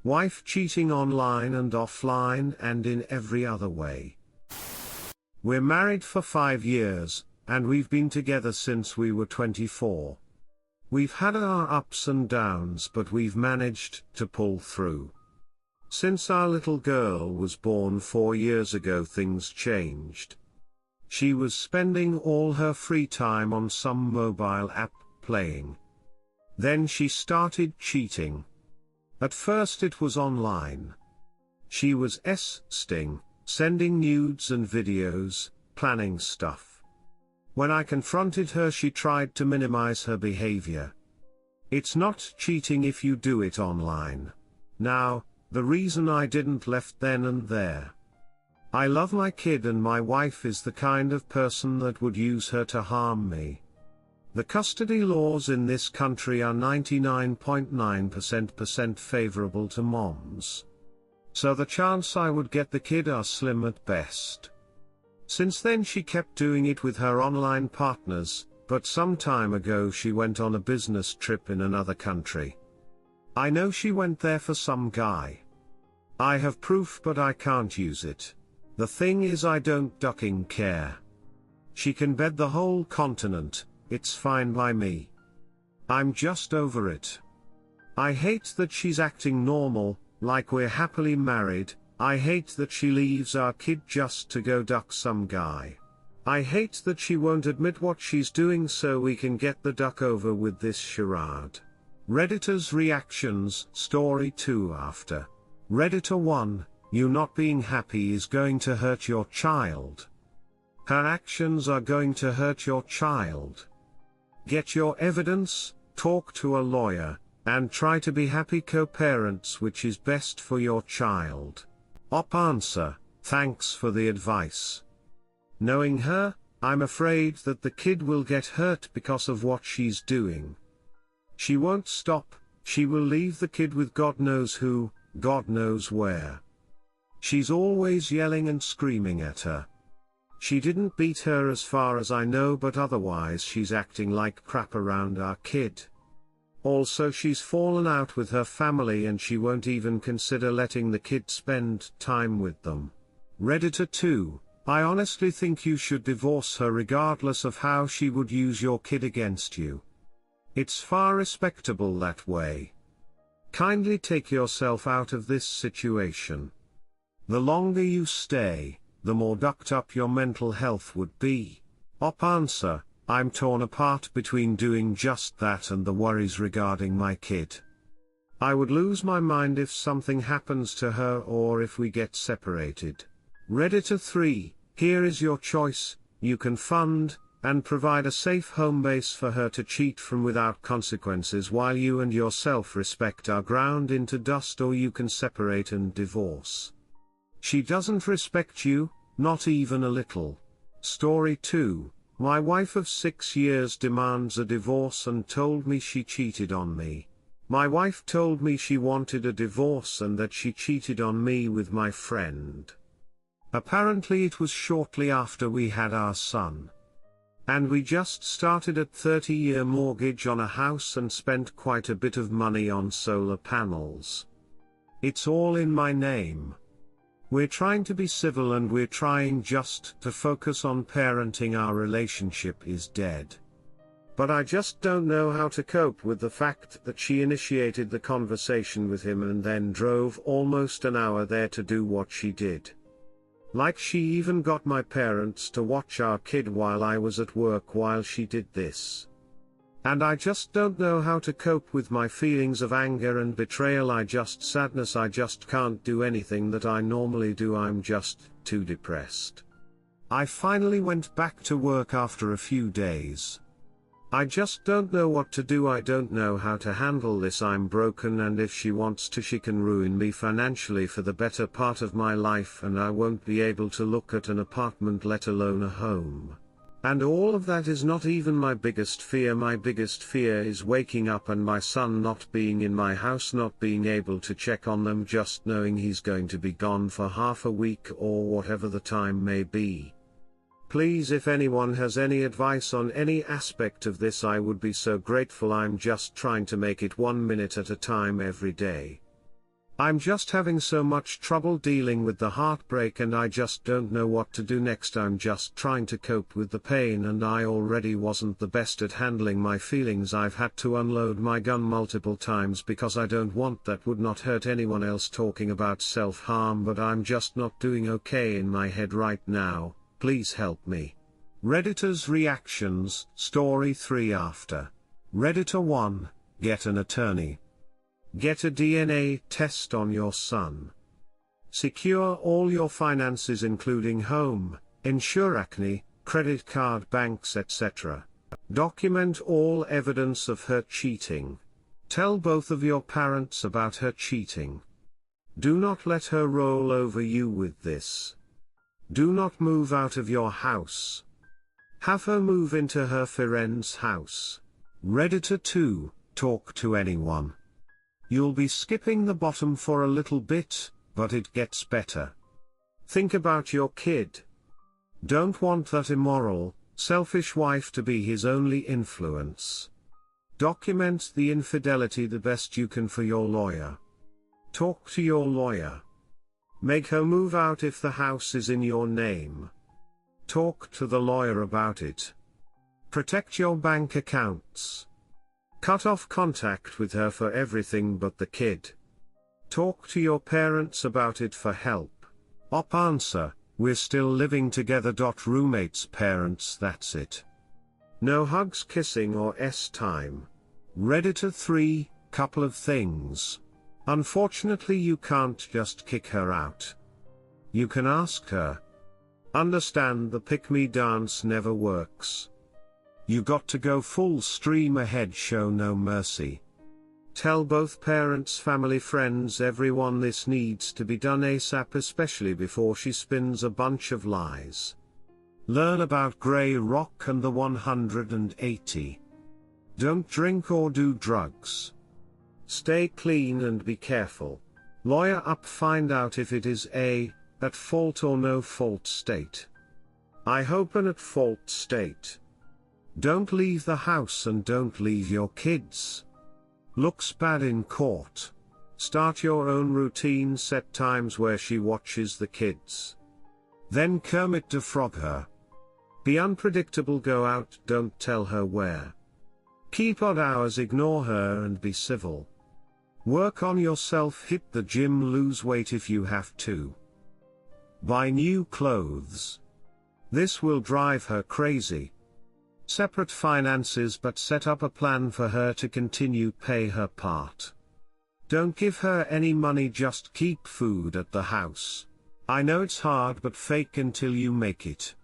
Wife cheating online and offline and in every other way. We're married for 5 years, and we've been together since we were 24. We've had our ups and downs, but we've managed to pull through. Since our little girl was born 4 years ago, things changed. She was spending all her free time on some mobile app, playing. Then she started cheating. At first it was online. She was sting, sending nudes and videos, planning stuff. When I confronted her, she tried to minimize her behavior. It's not cheating if you do it online. Now, the reason I didn't left then and there. I love my kid, and my wife is the kind of person that would use her to harm me. The custody laws in this country are 99.9% favorable to moms. So the chance I would get the kid are slim at best. Since then she kept doing it with her online partners, but some time ago she went on a business trip in another country. I know she went there for some guy. I have proof, but I can't use it. The thing is, I don't ducking care. She can bed the whole continent, it's fine by me. I'm just over it. I hate that she's acting normal, like we're happily married. I hate that she leaves our kid just to go duck some guy. I hate that she won't admit what she's doing so we can get the duck over with this charade. Redditors' reactions, story 2 after. Redditor 1, you not being happy is going to hurt your child. Her actions are going to hurt your child. Get your evidence, talk to a lawyer, and try to be happy co-parents, which is best for your child. Answer, thanks for the advice. Knowing her, I'm afraid that the kid will get hurt because of what she's doing. She won't stop, she will leave the kid with God knows who, God knows where. She's always yelling and screaming at her. She didn't beat her as far as I know, but otherwise she's acting like crap around our kid. Also, she's fallen out with her family and she won't even consider letting the kid spend time with them. Redditor 2, I honestly think you should divorce her regardless of how she would use your kid against you. It's far respectable that way. Kindly take yourself out of this situation. The longer you stay, the more ducked up your mental health would be. Answer, I'm torn apart between doing just that and the worries regarding my kid. I would lose my mind if something happens to her or if we get separated. Redditor 3, here is your choice. You can fund and provide a safe home base for her to cheat from without consequences while you and your self-respect are ground into dust, or you can separate and divorce. She doesn't respect you, not even a little. Story 2, my wife of 6 years demands a divorce and told me she cheated on me. My wife told me she wanted a divorce and that she cheated on me with my friend. Apparently it was shortly after we had our son. And we just started a 30-year mortgage on a house and spent quite a bit of money on solar panels. It's all in my name. We're trying to be civil and we're trying just to focus on parenting. Our relationship is dead. But I just don't know how to cope with the fact that she initiated the conversation with him and then drove almost an hour there to do what she did. Like, she even got my parents to watch our kid while I was at work while she did this. And I just don't know how to cope with my feelings of anger and betrayal. Sadness. I just can't do anything that I normally do. I'm just too depressed. I finally went back to work after a few days. I just don't know what to do. I don't know how to handle this. I'm broken, and if she wants to, she can ruin me financially for the better part of my life, and I won't be able to look at an apartment, let alone a home. And all of that is not even my biggest fear. My biggest fear is waking up and my son not being in my house, not being able to check on them, just knowing he's going to be gone for half a week or whatever the time may be. Please, if anyone has any advice on any aspect of this, I would be so grateful. I'm just trying to make it 1 minute at a time every day. I'm just having so much trouble dealing with the heartbreak and I just don't know what to do next. I'm just trying to cope with the pain and I already wasn't the best at handling my feelings. I've had to unload my gun multiple times because I don't want that would not hurt anyone else. Talking about self-harm, but I'm just not doing okay in my head right now, please help me. Redditor's reactions, story 3 after. Redditor 1, get an attorney. Get a DNA test on your son. Secure all your finances including home, insurance, credit card, banks, etc. Document all evidence of her cheating. Tell both of your parents about her cheating. Do not let her roll over you with this. Do not move out of your house. Have her move into her friend's house. Redditor 2, talk to anyone. You'll be skipping the bottom for a little bit, but it gets better. Think about your kid. Don't want that immoral, selfish wife to be his only influence. Document the infidelity the best you can for your lawyer. Talk to your lawyer. Make her move out if the house is in your name. Talk to the lawyer about it. Protect your bank accounts. Cut off contact with her for everything but the kid. Talk to your parents about it for help. Answer, we're still living together. Roommates, parents, that's it. No hugs, kissing or time. Redditor 3, couple of things. Unfortunately you can't just kick her out. You can ask her. Understand the pick-me dance never works. You got to go full stream ahead, show no mercy. Tell both parents, family, friends, everyone this needs to be done ASAP, especially before she spins a bunch of lies. Learn about Grey Rock and the 180. Don't drink or do drugs. Stay clean and be careful. Lawyer up, find out if it is at fault or no fault state. I hope an at fault state. Don't leave the house and don't leave your kids. Looks bad in court. Start your own routine, set times where she watches the kids. Then Kermit defrog her. Be unpredictable, go out, don't tell her where. Keep odd hours, ignore her and be civil. Work on yourself, hit the gym, lose weight if you have to. Buy new clothes. This will drive her crazy. Separate finances, but set up a plan for her to continue pay her part. Don't give her any money, just keep food at the house. I know it's hard, but fake until you make it.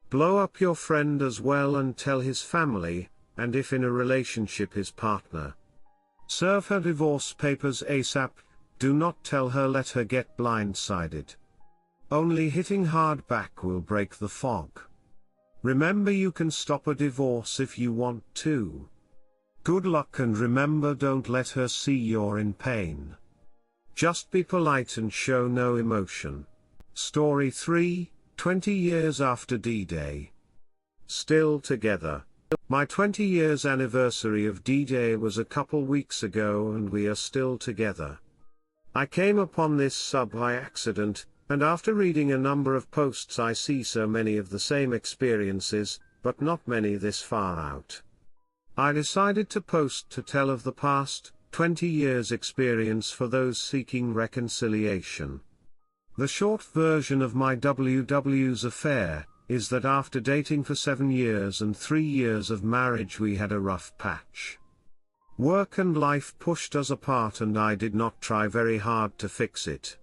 Blow up your friend as well and tell his family, and if in a relationship his partner. Serve her divorce papers ASAP, do not tell her, let her get blindsided. Only hitting hard back will break the fog. Remember, you can stop a divorce if you want to. Good luck, and remember, don't let her see you're in pain. Just be polite and show no emotion. Story 3, 20 years after D-Day. Still together. My 20 years anniversary of D-Day was a couple weeks ago and we are still together. I came upon this sub by accident, and after reading a number of posts I see so many of the same experiences, but not many this far out. I decided to post to tell of the past 20 years experience for those seeking reconciliation. The short version of my WW's affair is that after dating for 7 years and 3 years of marriage we had a rough patch. Work and life pushed us apart and I did not try very hard to fix it.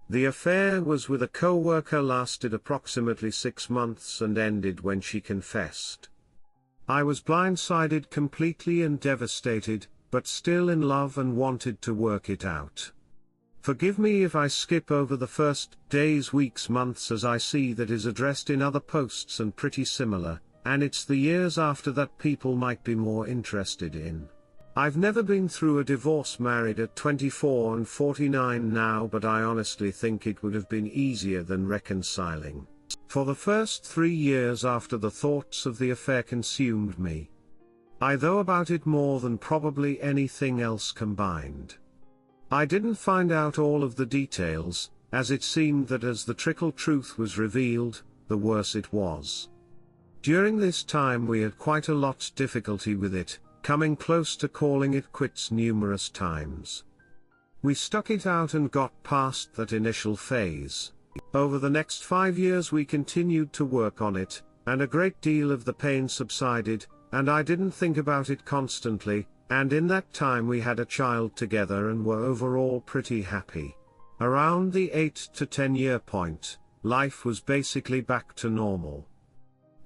The affair was with a co-worker, lasted approximately 6 months and ended when she confessed. I was blindsided completely and devastated, but still in love and wanted to work it out. Forgive me if I skip over the first days, weeks, months, as I see that is addressed in other posts and pretty similar, and it's the years after that people might be more interested in. I've never been through a divorce, married at 24 and 49 now, but I honestly think it would have been easier than reconciling. For the first 3 years after the thoughts of the affair consumed me. I thought about it more than probably anything else combined. I didn't find out all of the details, as it seemed that as the trickle truth was revealed, the worse it was. During this time we had quite a lot difficulty with it, coming close to calling it quits numerous times. We stuck it out and got past that initial phase. Over the next 5 years we continued to work on it, and a great deal of the pain subsided, and I didn't think about it constantly, and in that time we had a child together and were overall pretty happy. Around the 8 to 10 year point, life was basically back to normal.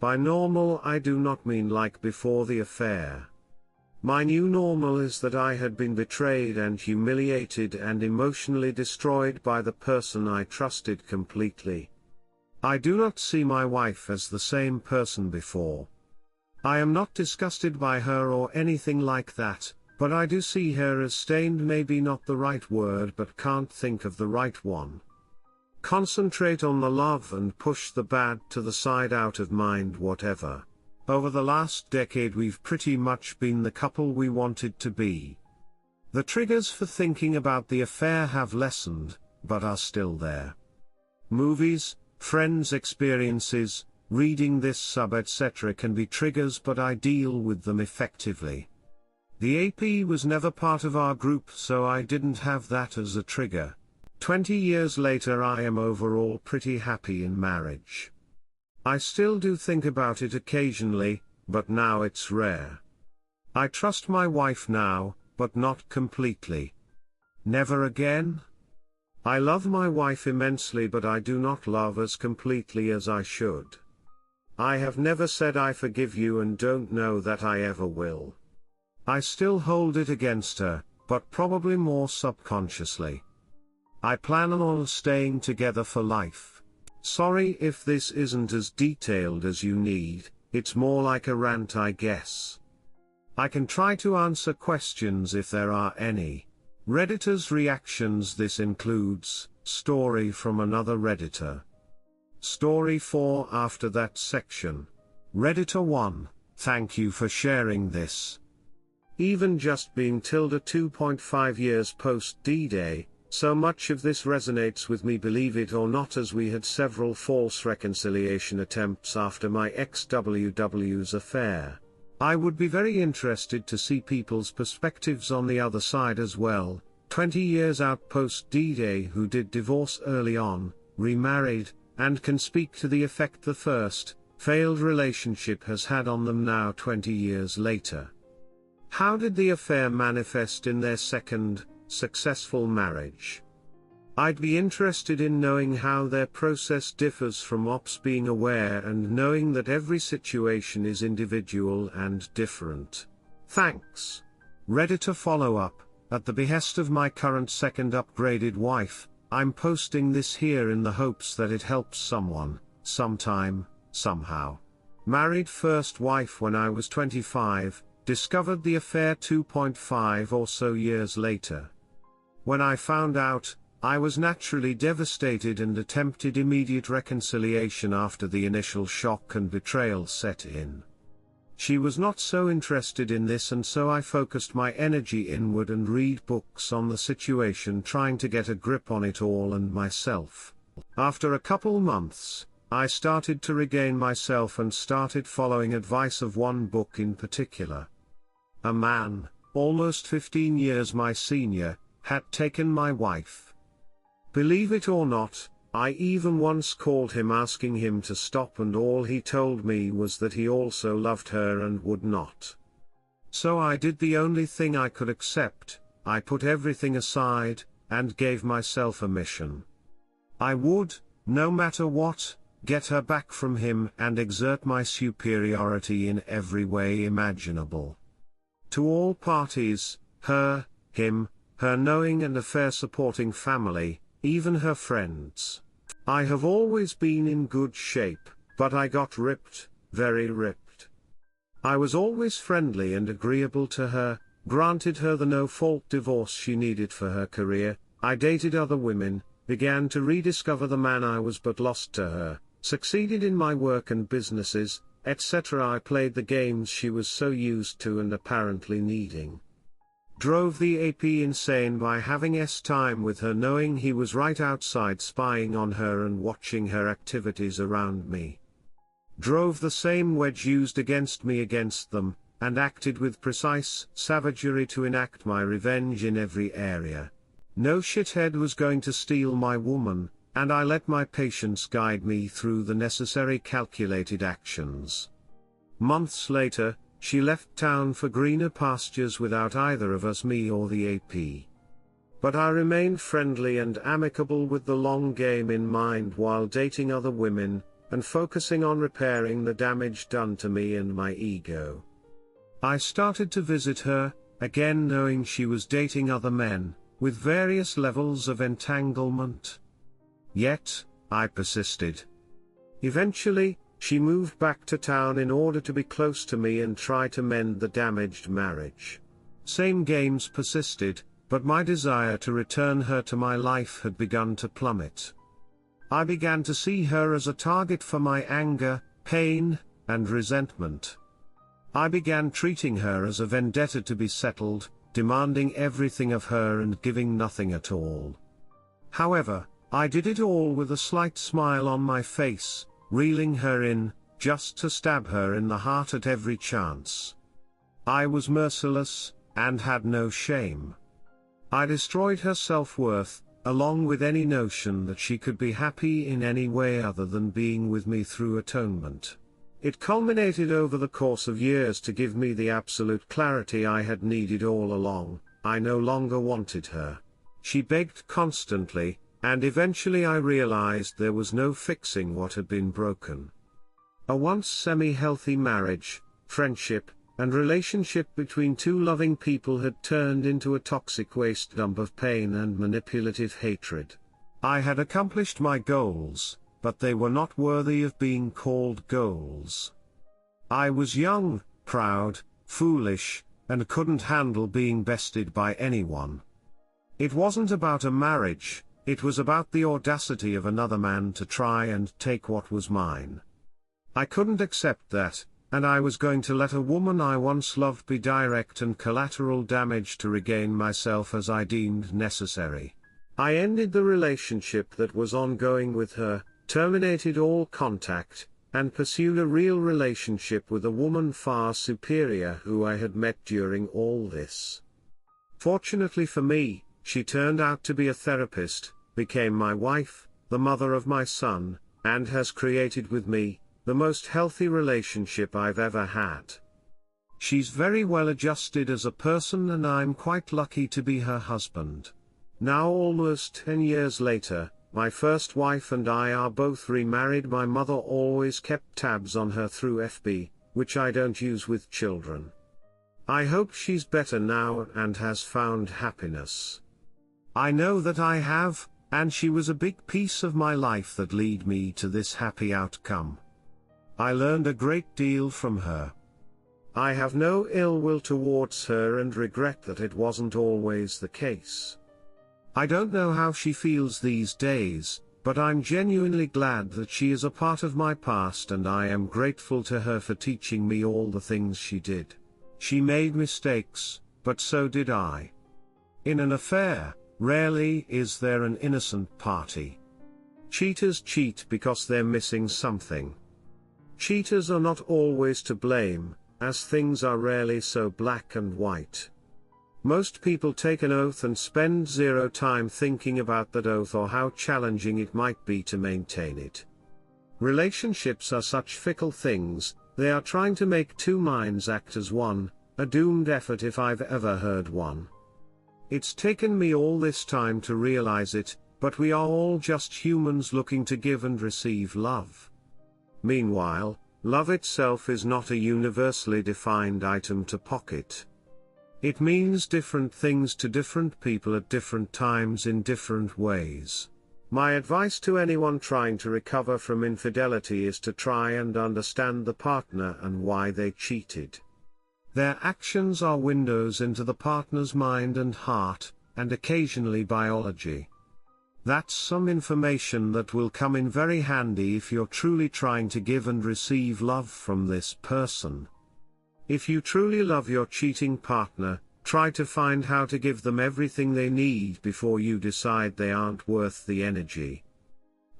By normal I do not mean like before the affair. My new normal is that I had been betrayed and humiliated and emotionally destroyed by the person I trusted completely. I do not see my wife as the same person before. I am not disgusted by her or anything like that, but I do see her as stained, maybe not the right word, but can't think of the right one. Concentrate on the love and push the bad to the side, out of mind, whatever. Over the last decade we've pretty much been the couple we wanted to be. The triggers for thinking about the affair have lessened, but are still there. Movies, friends' experiences, reading this etc. can be triggers, but I deal with them effectively. The AP was never part of our group, so I didn't have that as a trigger. 20 years later I am overall pretty happy in marriage. I still do think about it occasionally, but now it's rare. I trust my wife now, but not completely. Never again? I love my wife immensely, but I do not love as completely as I should. I have never said I forgive you and don't know that I ever will. I still hold it against her, but probably more subconsciously. I plan on staying together for life. Sorry if this isn't as detailed as you need, it's more like a rant, I guess. I can try to answer questions if there are any. Redditors' reactions. This includes story from another Redditor. Story 4 after that section. Redditor 1, thank you for sharing this. Even just being tilde 2.5 years post D-Day, so much of this resonates with me, believe it or not, as we had several false reconciliation attempts after my ex-WW's affair. I would be very interested to see people's perspectives on the other side as well, 20 years out post D-Day, who did divorce early on, remarried, and can speak to the effect the first, failed relationship has had on them now 20 years later. How did the affair manifest in their second, successful marriage? I'd be interested in knowing how their process differs from ops, being aware and knowing that every situation is individual and different. Thanks. Redditor follow-up, at the behest of my current second upgraded wife, I'm posting this here in the hopes that it helps someone, sometime, somehow. Married first wife when I was 25, discovered the affair 2.5 or so years later. When I found out, I was naturally devastated and attempted immediate reconciliation after the initial shock and betrayal set in. She was not so interested in this, and so I focused my energy inward and read books on the situation, trying to get a grip on it all and myself. After a couple months, I started to regain myself and started following advice of one book in particular. A man, almost 15 years my senior, had taken my wife. Believe it or not, I even once called him asking him to stop, and all he told me was that he also loved her and would not. So I did the only thing I could accept, I put everything aside, and gave myself a mission. I would, no matter what, get her back from him and exert my superiority in every way imaginable. To all parties, her, him, her knowing and affair supporting family, even her friends. I have always been in good shape, but I got ripped, very ripped. I was always friendly and agreeable to her, granted her the no-fault divorce she needed for her career. I dated other women, began to rediscover the man I was, but lost to her, succeeded in my work and businesses, etc. I played the games she was so used to and apparently needing. Drove the AP insane by having time with her, knowing he was right outside spying on her and watching her activities around me. Drove the same wedge used against me against them, and acted with precise savagery to enact my revenge in every area. No shithead was going to steal my woman, and I let my patience guide me through the necessary calculated actions. Months later, she left town for greener pastures without either of us, me or the AP. But I remained friendly and amicable with the long game in mind while dating other women, and focusing on repairing the damage done to me and my ego. I started to visit her, again knowing she was dating other men, with various levels of entanglement. Yet, I persisted. Eventually, she moved back to town in order to be close to me and try to mend the damaged marriage. Same games persisted, but my desire to return her to my life had begun to plummet. I began to see her as a target for my anger, pain, and resentment. I began treating her as a vendetta to be settled, demanding everything of her and giving nothing at all. However, I did it all with a slight smile on my face, reeling her in, just to stab her in the heart at every chance. I was merciless, and had no shame. I destroyed her self-worth, along with any notion that she could be happy in any way other than being with me through atonement. It culminated over the course of years to give me the absolute clarity I had needed all along. I no longer wanted her. She begged constantly, and eventually I realized there was no fixing what had been broken. A once semi-healthy marriage, friendship, and relationship between two loving people had turned into a toxic waste dump of pain and manipulative hatred. I had accomplished my goals, but they were not worthy of being called goals. I was young, proud, foolish, and couldn't handle being bested by anyone. It wasn't about a marriage, it was about the audacity of another man to try and take what was mine. I couldn't accept that, and I was going to let a woman I once loved be direct and collateral damage to regain myself as I deemed necessary. I ended the relationship that was ongoing with her, terminated all contact, and pursued a real relationship with a woman far superior who I had met during all this. Fortunately for me, she turned out to be a therapist, became my wife, the mother of my son, and has created with me the most healthy relationship I've ever had. She's very well adjusted as a person and I'm quite lucky to be her husband. Now almost 10 years later, my first wife and I are both remarried. My mother always kept tabs on her through FB, which I don't use with children. I hope she's better now and has found happiness. I know that I have, and she was a big piece of my life that led me to this happy outcome. I learned a great deal from her. I have no ill will towards her and regret that it wasn't always the case. I don't know how she feels these days, but I'm genuinely glad that she is a part of my past and I am grateful to her for teaching me all the things she did. She made mistakes, but so did I. In an affair, rarely is there an innocent party. Cheaters cheat because they're missing something. Cheaters are not always to blame, as things are rarely so black and white. Most people take an oath and spend zero time thinking about that oath or how challenging it might be to maintain it. Relationships are such fickle things, they are trying to make two minds act as one, a doomed effort if I've ever heard one. It's taken me all this time to realize it, but we are all just humans looking to give and receive love. Meanwhile, love itself is not a universally defined item to pocket. It means different things to different people at different times in different ways. My advice to anyone trying to recover from infidelity is to try and understand the partner and why they cheated. Their actions are windows into the partner's mind and heart, and occasionally biology. That's some information that will come in very handy if you're truly trying to give and receive love from this person. If you truly love your cheating partner, Try to find how to give them everything they need before you decide they aren't worth the energy.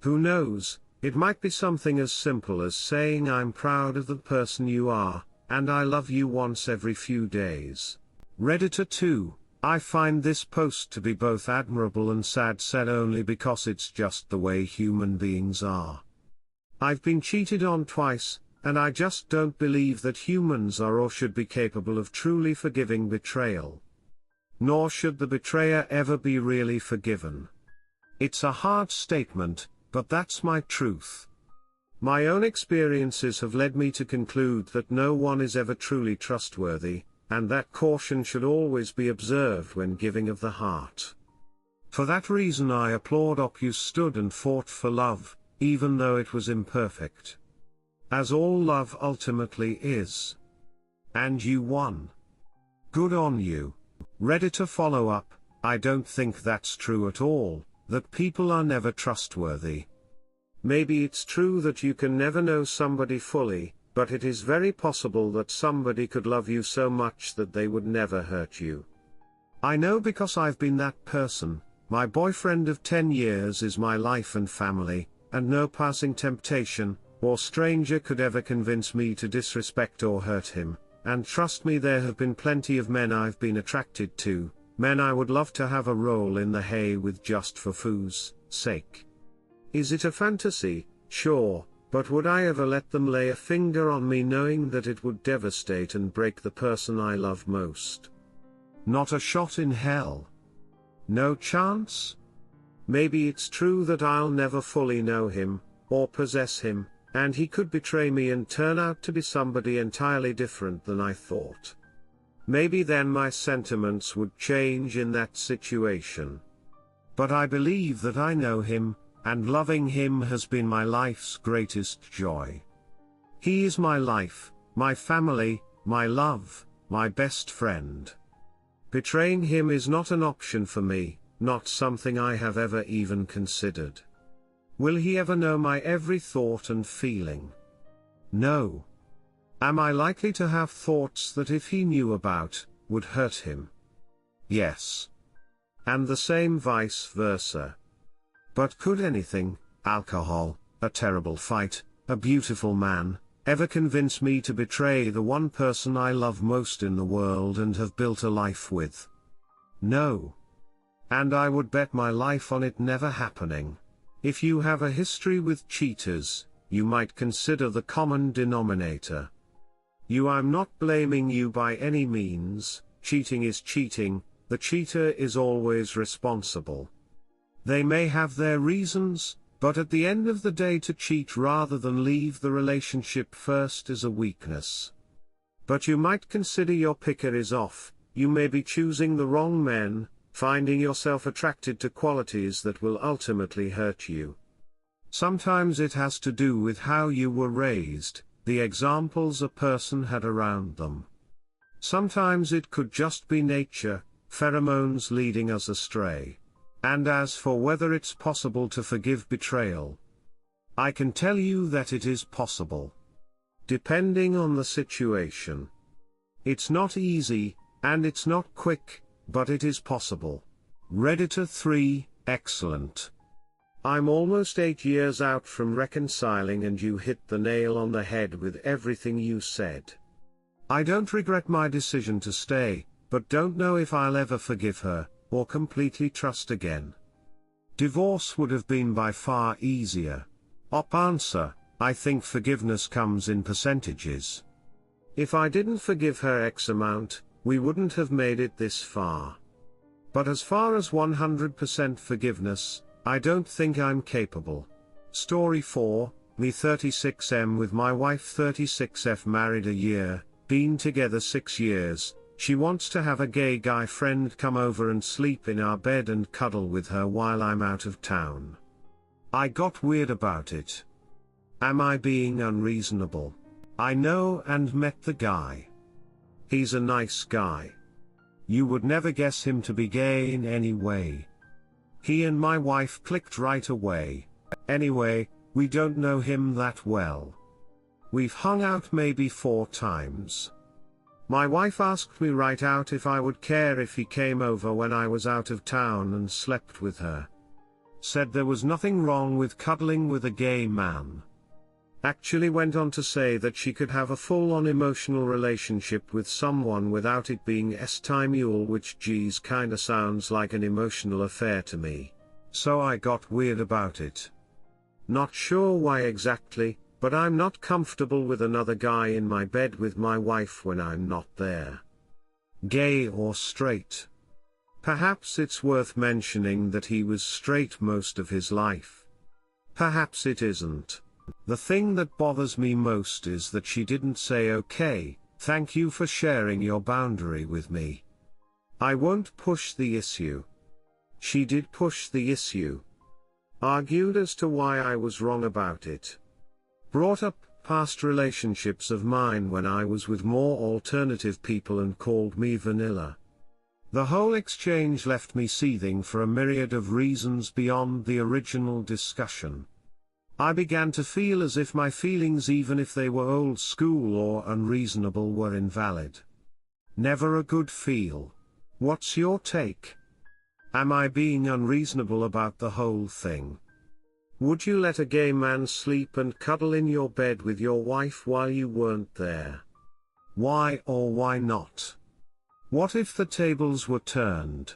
Who knows, it might be something as simple as saying I'm proud of the person you are, and I love you once every few days. Redditor 2, I find this post to be both admirable and sad, said only because it's just the way human beings are. I've been cheated on twice, and I just don't believe that humans are or should be capable of truly forgiving betrayal. Nor should the betrayer ever be really forgiven. It's a hard statement, but that's my truth. My own experiences have led me to conclude that no one is ever truly trustworthy, and that caution should always be observed when giving of the heart. For that reason I applaud you stood and fought for love, even though it was imperfect. As all love ultimately is. And you won. Good on you. Redditor follow-up, I don't think that's true at all, that people are never trustworthy. Maybe it's true that you can never know somebody fully, but it is very possible that somebody could love you so much that they would never hurt you. I know because I've been that person. My boyfriend of 10 years is my life and family, and no passing temptation or stranger could ever convince me to disrespect or hurt him, and trust me, there have been plenty of men I've been attracted to, men I would love to have a roll in the hay with just for food's sake. Is it a fantasy? Sure, but would I ever let them lay a finger on me knowing that it would devastate and break the person I love most? Not a shot in hell. No chance? Maybe it's true that I'll never fully know him, or possess him, and he could betray me and turn out to be somebody entirely different than I thought. Maybe then my sentiments would change in that situation. But I believe that I know him, and loving him has been my life's greatest joy. He is my life, my family, my love, my best friend. Betraying him is not an option for me, not something I have ever even considered. Will he ever know my every thought and feeling? No. Am I likely to have thoughts that if he knew about, would hurt him? Yes. And the same vice versa. But could anything, alcohol, a terrible fight, a beautiful man, ever convince me to betray the one person I love most in the world and have built a life with? No. And I would bet my life on it never happening. If you have a history with cheaters, you might consider the common denominator. I'm not blaming you by any means. Cheating is cheating, the cheater is always responsible. They may have their reasons, but at the end of the day, to cheat rather than leave the relationship first is a weakness. But you might consider your picker is off. You may be choosing the wrong men, finding yourself attracted to qualities that will ultimately hurt you. Sometimes it has to do with how you were raised, the examples a person had around them. Sometimes it could just be nature, pheromones leading us astray. And as for whether it's possible to forgive betrayal, I can tell you that it is possible. Depending on the situation. It's not easy, and it's not quick, but it is possible. Redditor 3, excellent. I'm almost 8 years out from reconciling, and you hit the nail on the head with everything you said. I don't regret my decision to stay, but don't know if I'll ever forgive her, or completely trust again. Divorce would have been by far easier. Answer, I think forgiveness comes in percentages. If I didn't forgive her X amount, we wouldn't have made it this far. But as far as 100% forgiveness, I don't think I'm capable. Story 4, me 36M with my wife 36F, married a year, been together 6 years. She wants to have a gay guy friend come over and sleep in our bed and cuddle with her while I'm out of town. I got weird about it. Am I being unreasonable? I know and met the guy. He's a nice guy. You would never guess him to be gay in any way. He and my wife clicked right away. Anyway, we don't know him that well. We've hung out maybe 4 times. My wife asked me right out if I would care if he came over when I was out of town and slept with her. Said there was nothing wrong with cuddling with a gay man. Actually went on to say that she could have a full-on emotional relationship with someone without it being estimual, which geez kinda sounds like an emotional affair to me. So I got weird about it. Not sure why exactly, but I'm not comfortable with another guy in my bed with my wife when I'm not there. Gay or straight? Perhaps it's worth mentioning that he was straight most of his life. Perhaps it isn't. The thing that bothers me most is that she didn't say okay, thank you for sharing your boundary with me. I won't push the issue. She did push the issue. Argued as to why I was wrong about it. Brought up past relationships of mine when I was with more alternative people and called me vanilla. The whole exchange left me seething for a myriad of reasons beyond the original discussion. I began to feel as if my feelings, even if they were old school or unreasonable, were invalid. Never a good feel. What's your take? Am I being unreasonable about the whole thing? Would you let a gay man sleep and cuddle in your bed with your wife while you weren't there? Why or why not? What if the tables were turned?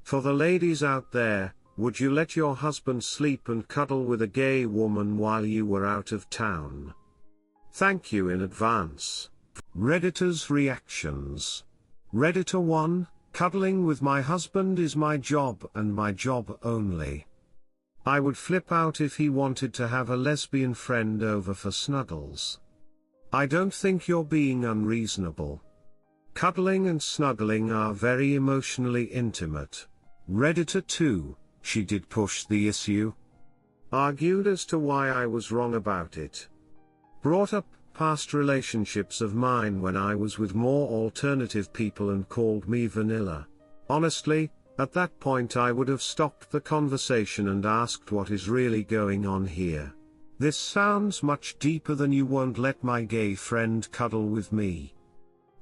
For the ladies out there, would you let your husband sleep and cuddle with a gay woman while you were out of town? Thank you in advance. Redditors' reactions. Redditor 1, cuddling with my husband is my job and my job only. I would flip out if he wanted to have a lesbian friend over for snuggles. I don't think you're being unreasonable. Cuddling and snuggling are very emotionally intimate. Redditor 2, she did push the issue. Argued as to why I was wrong about it. Brought up past relationships of mine when I was with more alternative people and called me vanilla. Honestly, at that point I would have stopped the conversation and asked what is really going on here. This sounds much deeper than you won't let my gay friend cuddle with me.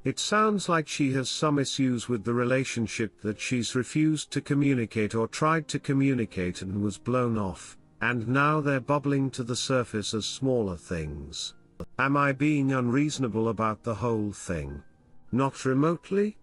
It sounds like she has some issues with the relationship that she's refused to communicate or tried to communicate and was blown off, and now they're bubbling to the surface as smaller things. Am I being unreasonable about the whole thing? Not remotely.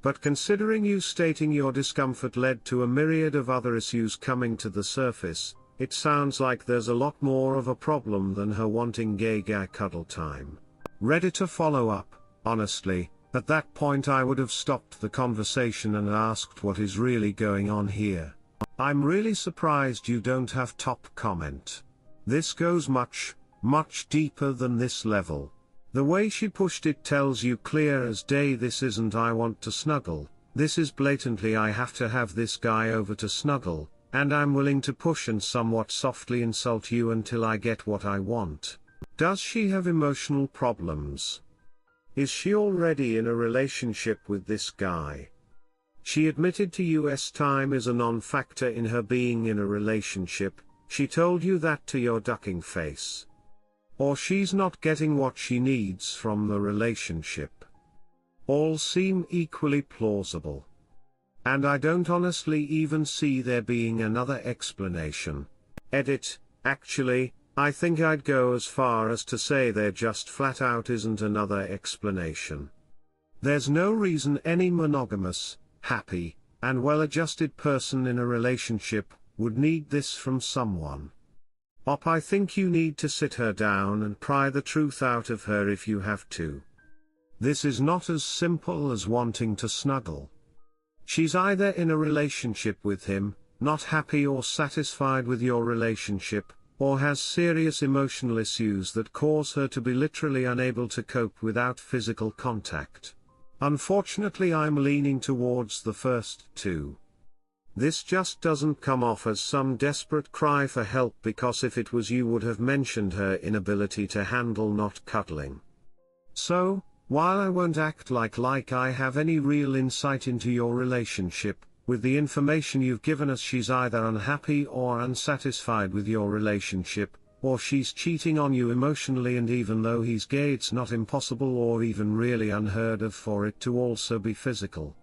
But considering you stating your discomfort led to a myriad of other issues coming to the surface, it sounds like there's a lot more of a problem than her wanting gay guy cuddle time. Redditor follow-up. Honestly, at that point I would have stopped the conversation and asked what is really going on here. I'm really surprised you don't have top comment. This goes much, much deeper than this level. The way she pushed it tells you clear as day this isn't I want to snuggle, this is blatantly I have to have this guy over to snuggle, and I'm willing to push and somewhat softly insult you until I get what I want. Does she have emotional problems? Is she already in a relationship with this guy? She admitted to you time is a non-factor in her being in a relationship, she told you that to your ducking face. Or she's not getting what she needs from the relationship. All seem equally plausible. And I don't honestly even see there being another explanation. Edit, actually, I think I'd go as far as to say there just flat out isn't another explanation. There's no reason any monogamous, happy, and well-adjusted person in a relationship would need this from someone. I think you need to sit her down and pry the truth out of her if you have to. This is not as simple as wanting to snuggle. She's either in a relationship with him, not happy or satisfied with your relationship, or has serious emotional issues that cause her to be literally unable to cope without physical contact. Unfortunately, I'm leaning towards the first two. This just doesn't come off as some desperate cry for help, because if it was you would have mentioned her inability to handle not cuddling. So, while I won't act like I have any real insight into your relationship, with the information you've given us she's either unhappy or unsatisfied with your relationship, or she's cheating on you emotionally, and even though he's gay it's not impossible or even really unheard of for it to also be physical.